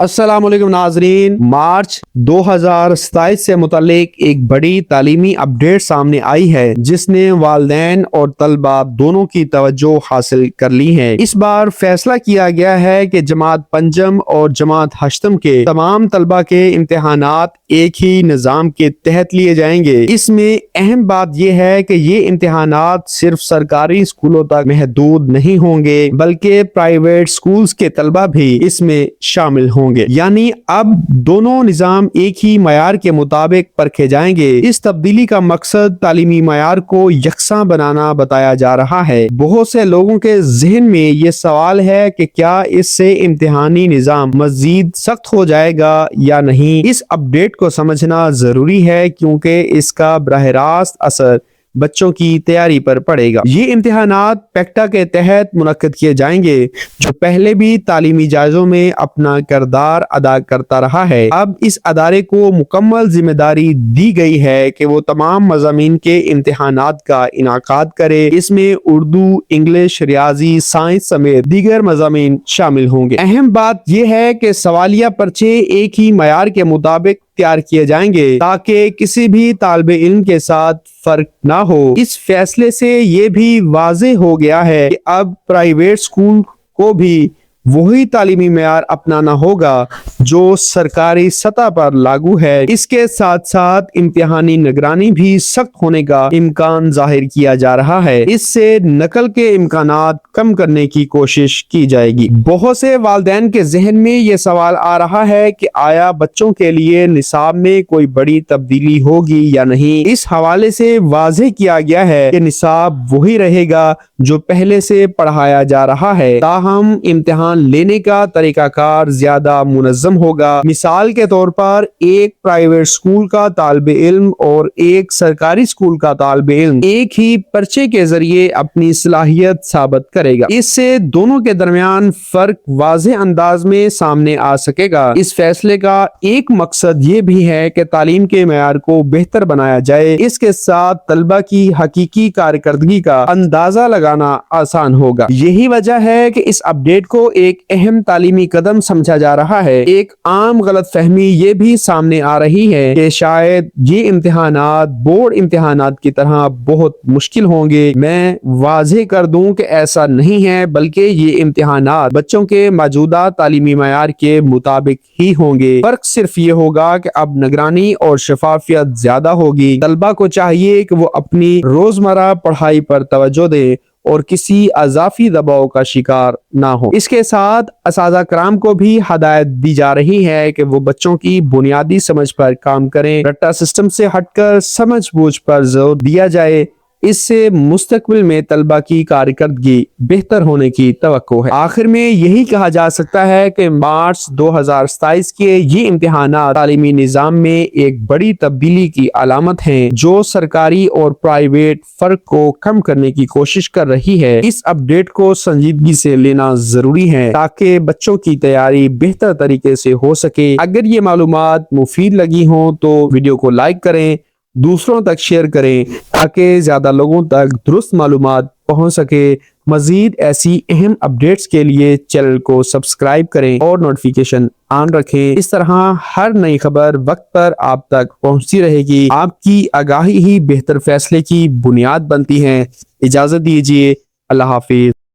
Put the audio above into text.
السلام علیکم ناظرین، مارچ 2027 سے متعلق ایک بڑی تعلیمی اپڈیٹ سامنے آئی ہے جس نے والدین اور طلبہ دونوں کی توجہ حاصل کر لی ہے۔ اس بار فیصلہ کیا گیا ہے کہ جماعت پنجم اور جماعت ہشتم کے تمام طلبہ کے امتحانات ایک ہی نظام کے تحت لیے جائیں گے۔ اس میں اہم بات یہ ہے کہ یہ امتحانات صرف سرکاری اسکولوں تک محدود نہیں ہوں گے بلکہ پرائیویٹ اسکولز کے طلبہ بھی اس میں شامل ہوں گے، یعنی اب دونوں نظام ایک ہی معیار کے مطابق پرکھے جائیں گے۔ اس تبدیلی کا مقصد تعلیمی معیار کو یکساں بنانا بتایا جا رہا ہے۔ بہت سے لوگوں کے ذہن میں یہ سوال ہے کہ کیا اس سے امتحانی نظام مزید سخت ہو جائے گا یا نہیں۔ اس اپڈیٹ کو سمجھنا ضروری ہے کیونکہ اس کا براہ راست اثر بچوں کی تیاری پر پڑے گا۔ یہ امتحانات پیکٹا کے تحت منعقد کیے جائیں گے جو پہلے بھی تعلیمی جائزوں میں اپنا کردار ادا کرتا رہا ہے۔ اب اس ادارے کو مکمل ذمہ داری دی گئی ہے کہ وہ تمام مضامین کے امتحانات کا انعقاد کرے۔ اس میں اردو، انگلش، ریاضی، سائنس سمیت دیگر مضامین شامل ہوں گے۔ اہم بات یہ ہے کہ سوالیہ پرچے ایک ہی معیار کے مطابق تیار کیے جائیں گے تاکہ کسی بھی طالب علم کے ساتھ فرق نہ ہو۔ اس فیصلے سے یہ بھی واضح ہو گیا ہے کہ اب پرائیویٹ اسکول کو بھی وہی تعلیمی معیار اپنانا ہوگا جو سرکاری سطح پر لاگو ہے۔ اس کے ساتھ ساتھ امتحانی نگرانی بھی سخت ہونے کا امکان ظاہر کیا جا رہا ہے۔ اس سے نقل کے امکانات کم کرنے کی کوشش کی جائے گی۔ بہت سے والدین کے ذہن میں یہ سوال آ رہا ہے کہ آیا بچوں کے لیے نصاب میں کوئی بڑی تبدیلی ہوگی یا نہیں۔ اس حوالے سے واضح کیا گیا ہے کہ نصاب وہی رہے گا جو پہلے سے پڑھایا جا رہا ہے، تاہم امتحان لینے کا طریقہ کار زیادہ منظم ہوگا۔ مثال کے طور پر ایک پرائیویٹ اسکول کا طالب علم اور ایک سرکاری اسکول کا طالب علم ایک ہی پرچے کے ذریعے اپنی صلاحیت ثابت کرے گا۔ اس سے دونوں کے درمیان فرق واضح انداز میں سامنے آ سکے گا۔ اس فیصلے کا ایک مقصد یہ بھی ہے کہ تعلیم کے معیار کو بہتر بنایا جائے۔ اس کے ساتھ طلبہ کی حقیقی کارکردگی کا اندازہ لگانا آسان ہوگا۔ یہی وجہ ہے کہ اس اپڈیٹ کو ایک اہم تعلیمی قدم سمجھا جا رہا ہے۔ ایک عام غلط فہمی یہ بھی سامنے آ رہی ہے کہ شاید یہ امتحانات بورڈ امتحانات کی طرح بہت مشکل ہوں گے۔ میں واضح کر دوں کہ ایسا نہیں ہے، بلکہ یہ امتحانات بچوں کے موجودہ تعلیمی معیار کے مطابق ہی ہوں گے۔ فرق صرف یہ ہوگا کہ اب نگرانی اور شفافیت زیادہ ہوگی۔ طلبہ کو چاہیے کہ وہ اپنی روزمرہ پڑھائی پر توجہ دیں اور کسی اضافی دباؤ کا شکار نہ ہو۔ اس کے ساتھ اساتذہ کرام کو بھی ہدایت دی جا رہی ہے کہ وہ بچوں کی بنیادی سمجھ پر کام کریں۔ رٹا سسٹم سے ہٹ کر سمجھ بوجھ پر زور دیا جائے۔ اس سے مستقبل میں طلبہ کی کارکردگی بہتر ہونے کی توقع ہے۔ آخر میں یہی کہا جا سکتا ہے کہ مارچ 2027 کے یہ امتحانات تعلیمی نظام میں ایک بڑی تبدیلی کی علامت ہیں جو سرکاری اور پرائیویٹ فرق کو کم کرنے کی کوشش کر رہی ہے۔ اس اپڈیٹ کو سنجیدگی سے لینا ضروری ہے تاکہ بچوں کی تیاری بہتر طریقے سے ہو سکے۔ اگر یہ معلومات مفید لگی ہوں تو ویڈیو کو لائک کریں، دوسروں تک شیئر کریں تاکہ زیادہ لوگوں تک درست معلومات پہنچ سکے۔ مزید ایسی اہم اپڈیٹس کے لیے چینل کو سبسکرائب کریں اور نوٹیفیکیشن آن رکھیں۔ اس طرح ہر نئی خبر وقت پر آپ تک پہنچتی رہے گی۔ آپ کی آگاہی ہی بہتر فیصلے کی بنیاد بنتی ہے۔ اجازت دیجیے، اللہ حافظ۔